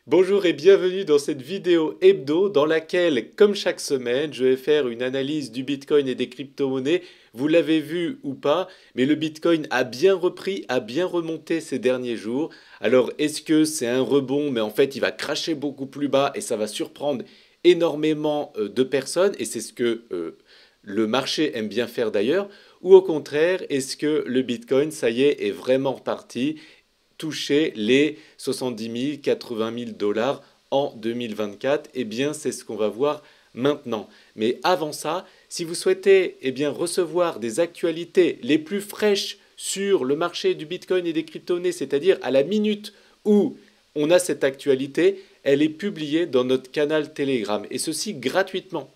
Bonjour et bienvenue dans cette vidéo hebdo dans laquelle, comme chaque semaine, je vais faire une analyse du Bitcoin et des crypto-monnaies. Vous l'avez vu ou pas, mais le Bitcoin a bien repris, a bien remonté ces derniers jours. Alors, est-ce que c'est un rebond, mais en fait, il va cracher beaucoup plus bas et ça va surprendre énormément de personnes, et c'est ce que le marché aime bien faire d'ailleurs, ou au contraire, est-ce que le Bitcoin, ça y est vraiment reparti toucher les 70 000, 80 000 dollars en 2024. Eh bien, c'est ce qu'on va voir maintenant. Mais avant ça, si vous souhaitez recevoir des actualités les plus fraîches sur le marché du Bitcoin et des crypto-monnaies, c'est-à-dire à la minute où on a cette actualité, elle est publiée dans notre canal Telegram, et ceci gratuitement.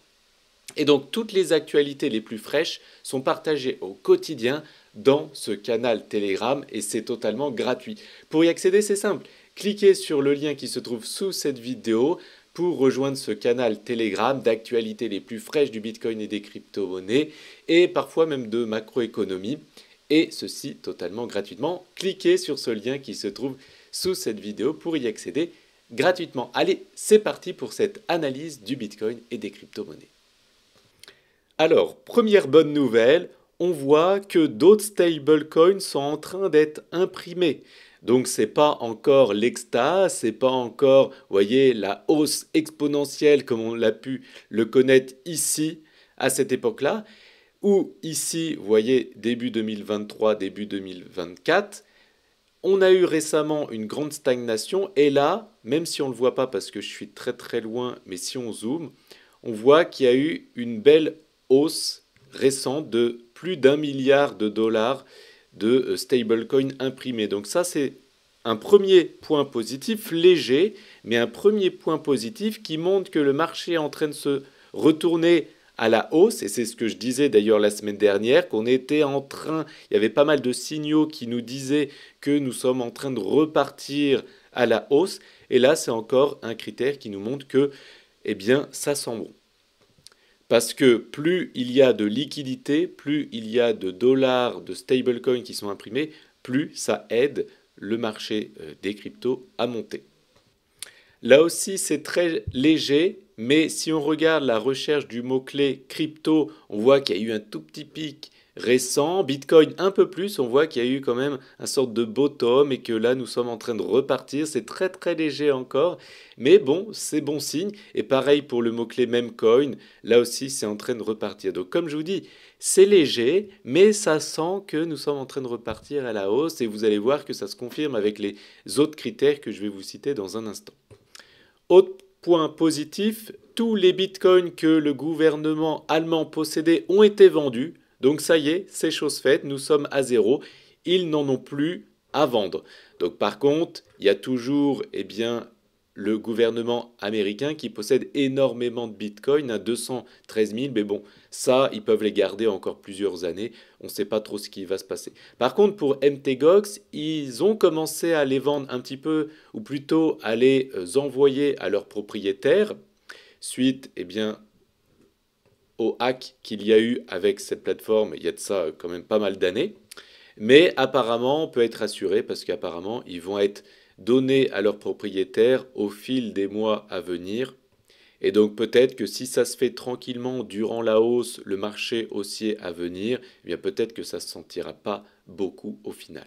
Et donc toutes les actualités les plus fraîches sont partagées au quotidien dans ce canal Telegram, et c'est totalement gratuit. Pour y accéder, c'est simple. Cliquez sur le lien qui se trouve sous cette vidéo pour rejoindre ce canal Telegram d'actualités les plus fraîches du Bitcoin et des crypto-monnaies, et parfois même de macroéconomie, et ceci totalement gratuitement. Cliquez sur ce lien qui se trouve sous cette vidéo pour y accéder gratuitement. Allez, c'est parti pour cette analyse du Bitcoin et des crypto-monnaies. Alors, première bonne nouvelle, on voit que d'autres stablecoins sont en train d'être imprimés. Donc c'est pas encore l'extase, c'est pas encore, vous voyez, la hausse exponentielle comme on l'a pu le connaître ici à cette époque-là, ou ici, vous voyez, début 2023, début 2024. On a eu récemment une grande stagnation, et là, même si on ne le voit pas parce que je suis très très loin, mais si on zoome, on voit qu'il y a eu une belle hausse récente de plus d'1 milliard de dollars de stablecoins imprimés. Donc ça, c'est un premier point positif, léger, mais un premier point positif qui montre que le marché est en train de se retourner à la hausse, et c'est ce que je disais d'ailleurs la semaine dernière, qu'on était en train, il y avait pas mal de signaux qui nous disaient que nous sommes en train de repartir à la hausse, et là c'est encore un critère qui nous montre que, eh bien, ça sent bon. Parce que plus il y a de liquidités, plus il y a de dollars, de stablecoins qui sont imprimés, plus ça aide le marché des cryptos à monter. Là aussi, c'est très léger, mais si on regarde la recherche du mot-clé crypto, on voit qu'il y a eu un tout petit pic récent. Bitcoin un peu plus, on voit qu'il y a eu quand même un sorte de bottom et que là, nous sommes en train de repartir. C'est très très léger encore, mais bon, c'est bon signe. Et pareil pour le mot-clé Memcoin, là aussi, c'est en train de repartir. Donc comme je vous dis, c'est léger, mais ça sent que nous sommes en train de repartir à la hausse, et vous allez voir que ça se confirme avec les autres critères que je vais vous citer dans un instant. Autre point positif, tous les bitcoins que le gouvernement allemand possédait ont été vendus. Donc ça y est, c'est chose faite, nous sommes à zéro. Ils n'en ont plus à vendre. Donc par contre, il y a toujours le gouvernement américain qui possède énormément de bitcoins, à 213 000, mais bon, ça, ils peuvent les garder encore plusieurs années. On ne sait pas trop ce qui va se passer. Par contre, pour MTGOX, ils ont commencé à les vendre un petit peu, ou plutôt à les envoyer à leurs propriétaires, suite au hack qu'il y a eu avec cette plateforme, il y a de ça quand même pas mal d'années. Mais apparemment, on peut être rassuré parce qu'apparemment, ils vont être donnés à leurs propriétaires au fil des mois à venir. Et donc peut-être que si ça se fait tranquillement durant la hausse, le marché haussier à venir, eh bien peut-être que ça ne se sentira pas beaucoup au final.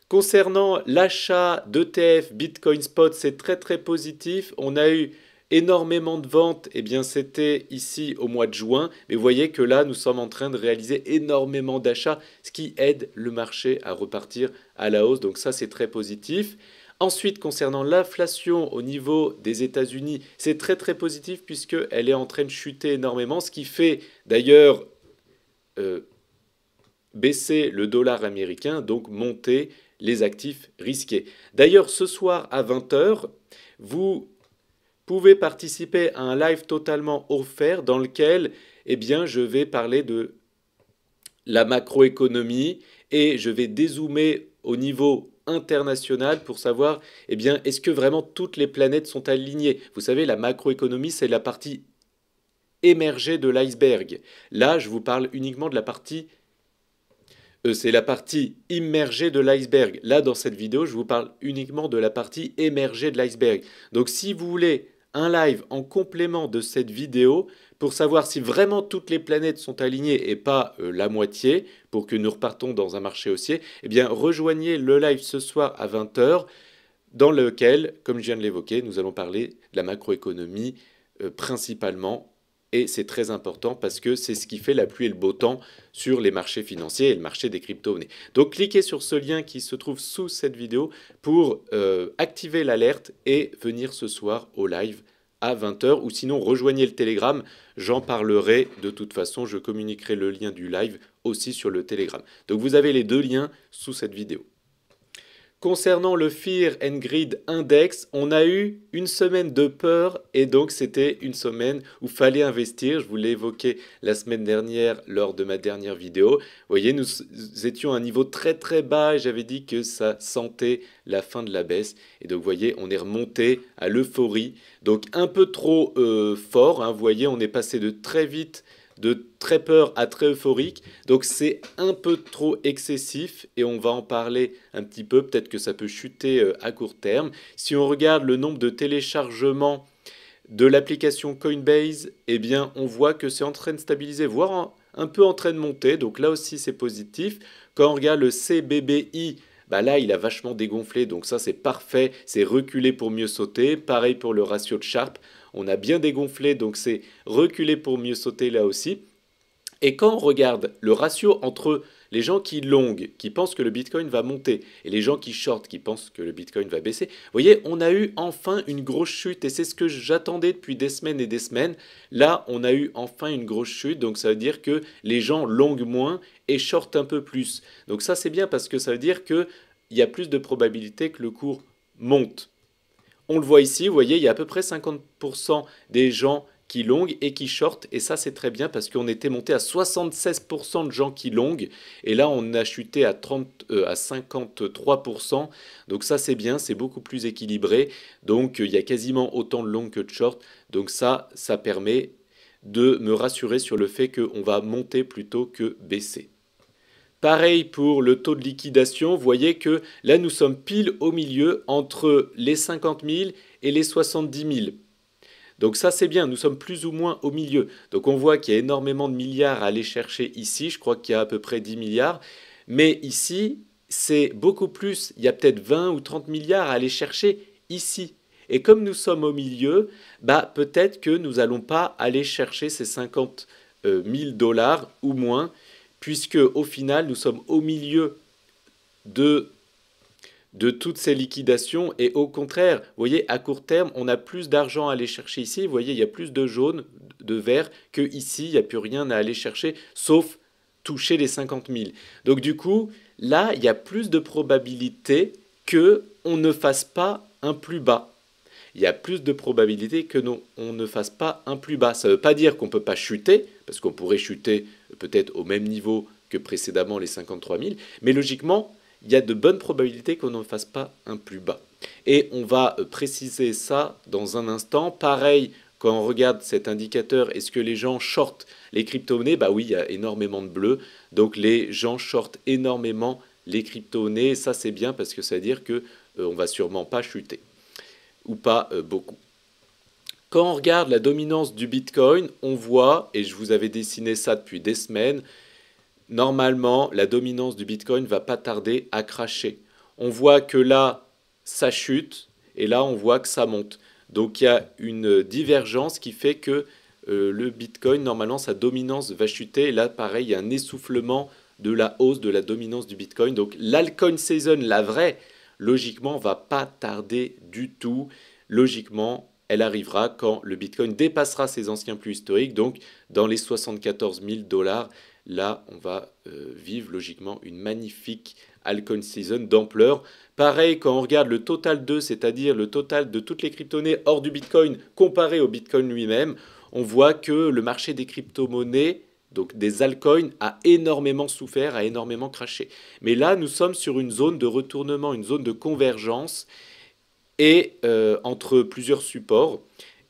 Concernant l'achat d'ETF Bitcoin Spot, c'est très très positif. On a eu énormément de ventes, eh bien c'était ici au mois de juin, mais vous voyez que là nous sommes en train de réaliser énormément d'achats, ce qui aide le marché à repartir à la hausse, donc ça c'est très positif. Ensuite, concernant l'inflation au niveau des États-Unis, c'est très très positif puisqu'elle est en train de chuter énormément, ce qui fait d'ailleurs euh, baisser le dollar américain, donc monter les actifs risqués. D'ailleurs, ce soir à 20 heures, vous pouvez participer à un live totalement offert dans lequel je vais parler de la macroéconomie, et je vais dézoomer au niveau international pour savoir est-ce que vraiment toutes les planètes sont alignées. Vous savez, la macroéconomie, c'est la partie émergée de l'iceberg. Là, je vous parle uniquement de la partie C'est la partie immergée de l'iceberg. Là, dans cette vidéo, je vous parle uniquement de la partie émergée de l'iceberg. Donc, si vous voulez un live en complément de cette vidéo, pour savoir si vraiment toutes les planètes sont alignées et pas la moitié, pour que nous repartons dans un marché haussier, eh bien, rejoignez le live ce soir à 20 heures, dans lequel, comme je viens de l'évoquer, nous allons parler de la macroéconomie principalement. Et c'est très important parce que c'est ce qui fait la pluie et le beau temps sur les marchés financiers et le marché des crypto-monnaies. Donc cliquez sur ce lien qui se trouve sous cette vidéo pour activer l'alerte et venir ce soir au live à 20 heures. Ou sinon rejoignez le Telegram, j'en parlerai de toute façon, je communiquerai le lien du live aussi sur le Telegram. Donc vous avez les deux liens sous cette vidéo. Concernant le Fear and Greed Index, on a eu une semaine de peur et donc c'était une semaine où fallait investir. Je vous l'ai évoqué la semaine dernière lors de ma dernière vidéo. Vous voyez, nous étions à un niveau très très bas et j'avais dit que ça sentait la fin de la baisse. Et donc vous voyez, on est remonté à l'euphorie. Donc un peu trop fort, hein. Vous voyez, on est passé de très vite de très peur à très euphorique. Donc c'est un peu trop excessif et on va en parler un petit peu. Peut-être que ça peut chuter à court terme. Si on regarde le nombre de téléchargements de l'application Coinbase, eh bien on voit que c'est en train de stabiliser, voire un peu en train de monter. Donc là aussi c'est positif. Quand on regarde le CBBI, bah là, il a vachement dégonflé, donc ça c'est parfait, c'est reculer pour mieux sauter. Pareil pour le ratio de Sharpe, on a bien dégonflé, donc c'est reculer pour mieux sauter là aussi. Et quand on regarde le ratio entre les gens qui long, qui pensent que le Bitcoin va monter, et les gens qui short, qui pensent que le Bitcoin va baisser, vous voyez, on a eu enfin une grosse chute, et c'est ce que j'attendais depuis des semaines et des semaines. Là, on a eu enfin une grosse chute, donc ça veut dire que les gens longent moins et shortent un peu plus. Donc ça, c'est bien parce que ça veut dire qu'il y a plus de probabilité que le cours monte. On le voit ici, vous voyez, il y a à peu près 50% des gens qui longent et qui shortent. Et ça, c'est très bien parce qu'on était monté à 76% de gens qui longent. Et là, on a chuté à 53%. Donc ça, c'est bien, c'est beaucoup plus équilibré. Donc il y a quasiment autant de longs que de short. Donc ça permet de me rassurer sur le fait qu'on va monter plutôt que baisser. Pareil pour le taux de liquidation, vous voyez que là nous sommes pile au milieu entre les 50 000 et les 70 000. Donc ça c'est bien, nous sommes plus ou moins au milieu. Donc on voit qu'il y a énormément de milliards à aller chercher ici, je crois qu'il y a à peu près 10 milliards. Mais ici c'est beaucoup plus, il y a peut-être 20 ou 30 milliards à aller chercher ici. Et comme nous sommes au milieu, bah peut-être que nous n'allons pas aller chercher ces 50 000 dollars ou moins, puisque au final, nous sommes au milieu de toutes ces liquidations. Et au contraire, vous voyez, à court terme, on a plus d'argent à aller chercher ici. Vous voyez, il y a plus de jaune, de vert, que ici, il n'y a plus rien à aller chercher, sauf toucher les 50 000. Donc du coup, là, il y a plus de probabilité qu'on ne fasse pas un plus bas. Il y a plus de probabilité que on ne fasse pas un plus bas. Ça ne veut pas dire qu'on ne peut pas chuter, parce qu'on pourrait chuter peut-être au même niveau que précédemment les 53 000, mais logiquement, il y a de bonnes probabilités qu'on ne fasse pas un plus bas. Et on va préciser ça dans un instant. Pareil, quand on regarde cet indicateur, est-ce que les gens shortent les crypto-monnaies? Bah oui, il y a énormément de bleu, donc les gens shortent énormément les crypto-monnaies, et ça c'est bien parce que ça veut dire qu'on ne va sûrement pas chuter ou pas beaucoup. Quand on regarde la dominance du Bitcoin, on voit, et je vous avais dessiné ça depuis des semaines, normalement, la dominance du Bitcoin ne va pas tarder à cracher. On voit que là, ça chute, et là, on voit que ça monte. Donc, il y a une divergence qui fait que le Bitcoin, normalement, sa dominance va chuter. Et là, pareil, il y a un essoufflement de la hausse de la dominance du Bitcoin. Donc, l'altcoin season, la vraie, logiquement, va pas tarder du tout. Logiquement, elle arrivera quand le Bitcoin dépassera ses anciens plus historiques, donc dans les 74 000 dollars. Là, on va vivre logiquement une magnifique altcoin season d'ampleur. Pareil, quand on regarde le total 2, c'est-à-dire le total de toutes les crypto-monnaies hors du Bitcoin comparé au Bitcoin lui-même, on voit que le marché des crypto-monnaies, donc des altcoins, a énormément souffert, a énormément craché. Mais là, nous sommes sur une zone de retournement, une zone de convergence et entre plusieurs supports.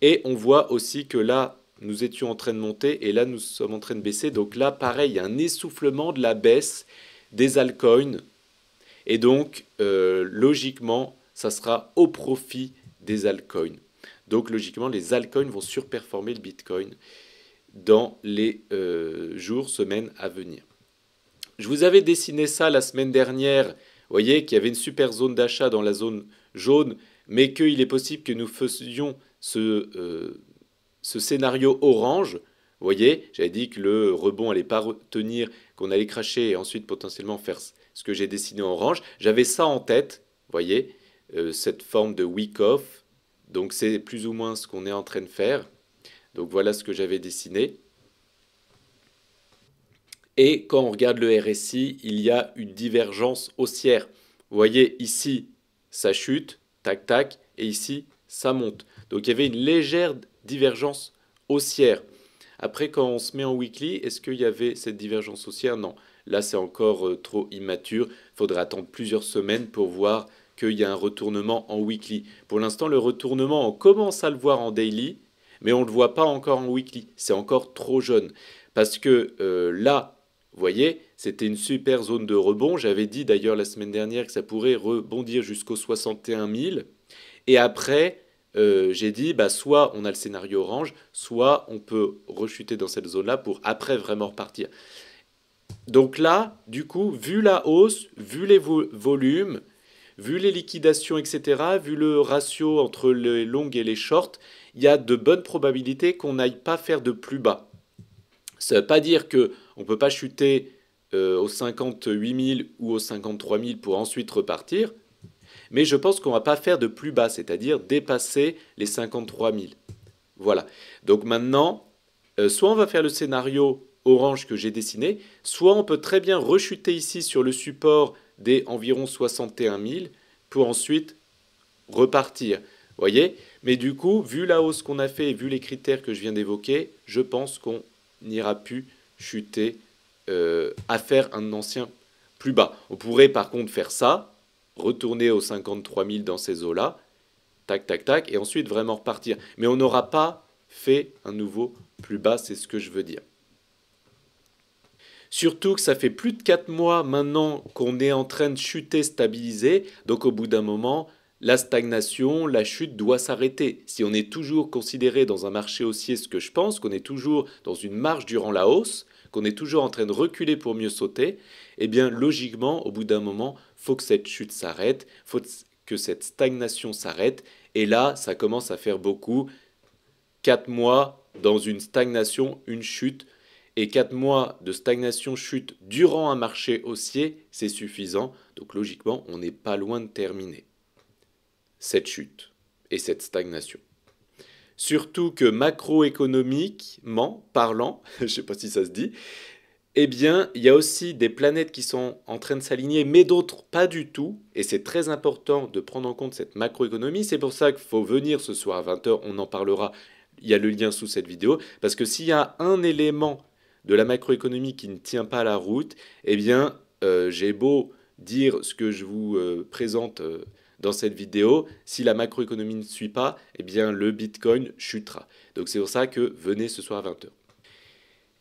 Et on voit aussi que là, nous étions en train de monter et là, nous sommes en train de baisser. Donc là, pareil, il y a un essoufflement de la baisse des altcoins. Et donc, logiquement, ça sera au profit des altcoins. Donc, logiquement, les altcoins vont surperformer le Bitcoin dans les jours, semaines à venir. Je vous avais dessiné ça la semaine dernière. Vous voyez qu'il y avait une super zone d'achat dans la zone jaune, mais qu'il est possible que nous faisions ce scénario orange. Vous voyez, j'avais dit que le rebond n'allait pas retenir, qu'on allait cracher et ensuite potentiellement faire ce que j'ai dessiné en orange. J'avais ça en tête, vous voyez, cette forme de week off. Donc c'est plus ou moins ce qu'on est en train de faire. Donc voilà ce que j'avais dessiné. Et quand on regarde le RSI, il y a une divergence haussière. Vous voyez ici, ça chute, tac tac, et ici, ça monte. Donc il y avait une légère divergence haussière. Après, quand on se met en weekly, est-ce qu'il y avait cette divergence haussière? Non. Là, c'est encore trop immature. Il faudra attendre plusieurs semaines pour voir qu'il y a un retournement en weekly. Pour l'instant, le retournement, on commence à le voir en daily, mais on ne le voit pas encore en weekly. C'est encore trop jeune. Parce que là, vous voyez, c'était une super zone de rebond. J'avais dit d'ailleurs la semaine dernière que ça pourrait rebondir jusqu'aux 61 000. Et après, j'ai dit, bah, soit on a le scénario orange, soit on peut rechuter dans cette zone-là pour après vraiment repartir. Donc là, du coup, vu la hausse, vu les volumes, vu les liquidations, etc., vu le ratio entre les longues et les shorts, il y a de bonnes probabilités qu'on n'aille pas faire de plus bas. Ça ne veut pas dire qu'on ne peut pas chuter aux 58 000 ou aux 53 000 pour ensuite repartir, mais je pense qu'on ne va pas faire de plus bas, c'est-à-dire dépasser les 53 000. Voilà. Donc maintenant, soit on va faire le scénario orange que j'ai dessiné, soit on peut très bien rechuter ici sur le support des environ 61 000 pour ensuite repartir. Vous voyez? Mais du coup, vu la hausse qu'on a fait et vu les critères que je viens d'évoquer, je pense qu'on n'ira plus chuter à faire un ancien plus bas. On pourrait par contre faire ça, retourner aux 53 000 dans ces eaux-là, tac, tac, tac, et ensuite vraiment repartir. Mais on n'aura pas fait un nouveau plus bas, c'est ce que je veux dire. Surtout que ça fait plus de 4 mois maintenant qu'on est en train de chuter, stabiliser, donc au bout d'un moment, la stagnation, la chute doit s'arrêter. Si on est toujours considéré dans un marché haussier, ce que je pense, qu'on est toujours dans une marge durant la hausse, qu'on est toujours en train de reculer pour mieux sauter, eh bien logiquement, au bout d'un moment, faut que cette chute s'arrête, faut que cette stagnation s'arrête, et là, ça commence à faire beaucoup. 4 mois dans une stagnation, une chute, et 4 mois de stagnation, chute durant un marché haussier, c'est suffisant. Donc logiquement, on n'est pas loin de terminer cette chute et cette stagnation. Surtout que macroéconomiquement parlant, je ne sais pas si ça se dit, eh bien, il y a aussi des planètes qui sont en train de s'aligner, mais d'autres pas du tout. Et c'est très important de prendre en compte cette macroéconomie. C'est pour ça qu'il faut venir ce soir à 20 h, on en parlera. Il y a le lien sous cette vidéo. Parce que s'il y a un élément de la macroéconomie qui ne tient pas la route, eh bien, j'ai beau dire ce que je vous présente dans cette vidéo, si la macroéconomie ne suit pas, eh bien, le Bitcoin chutera. Donc c'est pour ça que venez ce soir à 20 h.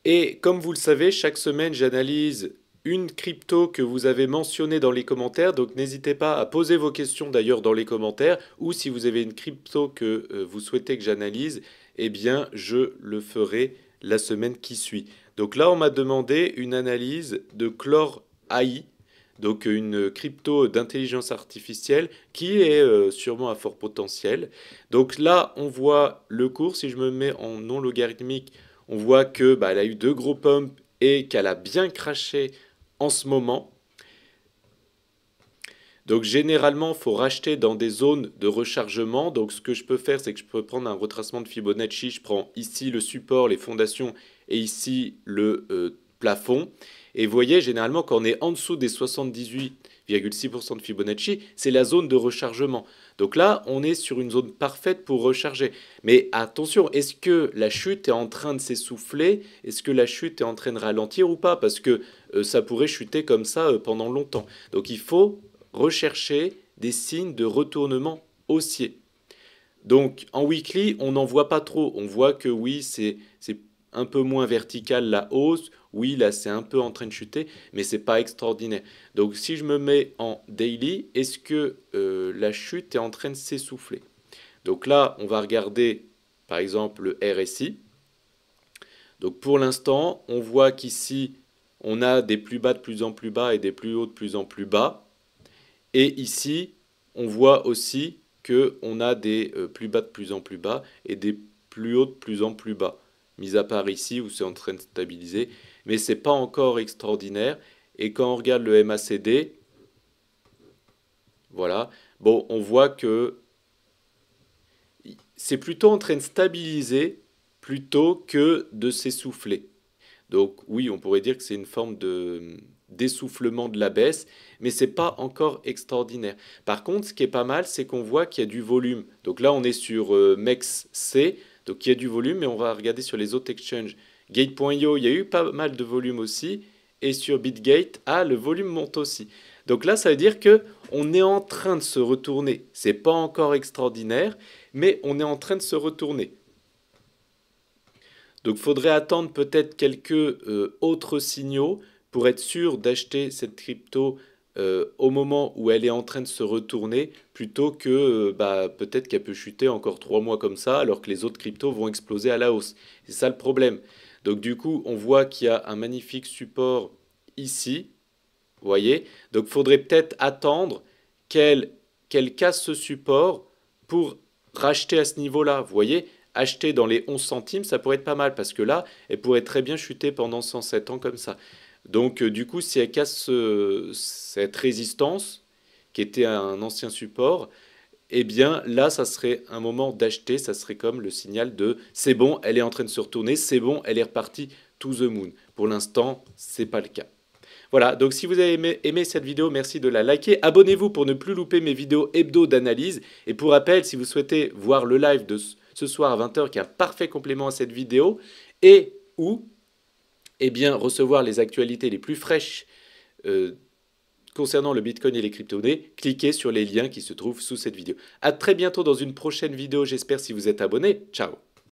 Et comme vous le savez, chaque semaine, j'analyse une crypto que vous avez mentionnée dans les commentaires. Donc n'hésitez pas à poser vos questions d'ailleurs dans les commentaires. Ou si vous avez une crypto que vous souhaitez que j'analyse, eh bien je le ferai la semaine qui suit. Donc là, on m'a demandé une analyse de Clore AI. Donc une crypto d'intelligence artificielle qui est sûrement à fort potentiel. Donc là, on voit le cours. Si je me mets en non logarithmique, on voit que elle a eu 2 gros pumps et qu'elle a bien craché en ce moment. Donc généralement, il faut racheter dans des zones de rechargement. Donc ce que je peux faire, c'est que je peux prendre un retracement de Fibonacci. Je prends ici le support, les fondations et ici le plafond. Et vous voyez, généralement, quand on est en dessous des 78,6% de Fibonacci, c'est la zone de rechargement. Donc là, on est sur une zone parfaite pour recharger. Mais attention, est-ce que la chute est en train de s'essouffler? Est-ce que la chute est en train de ralentir ou pas? Parce que ça pourrait chuter comme ça pendant longtemps. Donc il faut rechercher des signes de retournement haussier. Donc en weekly, on n'en voit pas trop. On voit que oui, c'est un peu moins verticale la hausse. Oui, là, c'est un peu en train de chuter, mais c'est pas extraordinaire. Donc, si je me mets en daily, est-ce que la chute est en train de s'essouffler? Donc là, on va regarder, par exemple, le RSI. Donc, pour l'instant, on voit qu'ici, on a des plus bas de plus en plus bas et des plus hauts de plus en plus bas. Et ici, on voit aussi qu'on a des plus bas de plus en plus bas et des plus hauts de plus en plus bas. Mis à part ici où c'est en train de stabiliser. Mais ce n'est pas encore extraordinaire. Et quand on regarde le MACD, voilà, bon, on voit que c'est plutôt en train de stabiliser plutôt que de s'essouffler. Donc oui, on pourrait dire que c'est une forme d'essoufflement de la baisse, mais c'est pas encore extraordinaire. Par contre, ce qui est pas mal, c'est qu'on voit qu'il y a du volume. Donc là, on est sur MEXC, donc il y a du volume, mais on va regarder sur les autres exchanges. Gate.io, il y a eu pas mal de volume aussi, et sur BitGate, le volume monte aussi. Donc là, ça veut dire que on est en train de se retourner. C'est pas encore extraordinaire, mais on est en train de se retourner. Donc il faudrait attendre peut-être quelques autres signaux pour être sûr d'acheter cette crypto au moment où elle est en train de se retourner, plutôt que peut-être qu'elle peut chuter encore 3 mois comme ça, alors que les autres cryptos vont exploser à la hausse. C'est ça le problème. Donc du coup, on voit qu'il y a un magnifique support ici, vous voyez. Donc il faudrait peut-être attendre qu'elle casse ce support pour racheter à ce niveau-là, vous voyez. Acheter dans les 11 centimes, ça pourrait être pas mal, parce que là, elle pourrait très bien chuter pendant 107 ans comme ça. Donc du coup, si elle casse cette résistance, qui était un ancien support, eh bien là, ça serait un moment d'acheter, ça serait comme le signal de c'est bon, elle est en train de se retourner, c'est bon, elle est repartie to the moon. Pour l'instant, c'est pas le cas. Voilà, donc si vous avez aimé cette vidéo, merci de la liker. Abonnez-vous pour ne plus louper mes vidéos hebdo d'analyse. Et pour rappel, si vous souhaitez voir le live de ce soir à 20 h, qui est un parfait complément à cette vidéo, et ou eh bien, recevoir les actualités les plus fraîches concernant le Bitcoin et les crypto-monnaies, cliquez sur les liens qui se trouvent sous cette vidéo. À très bientôt dans une prochaine vidéo, j'espère, si vous êtes abonné. Ciao!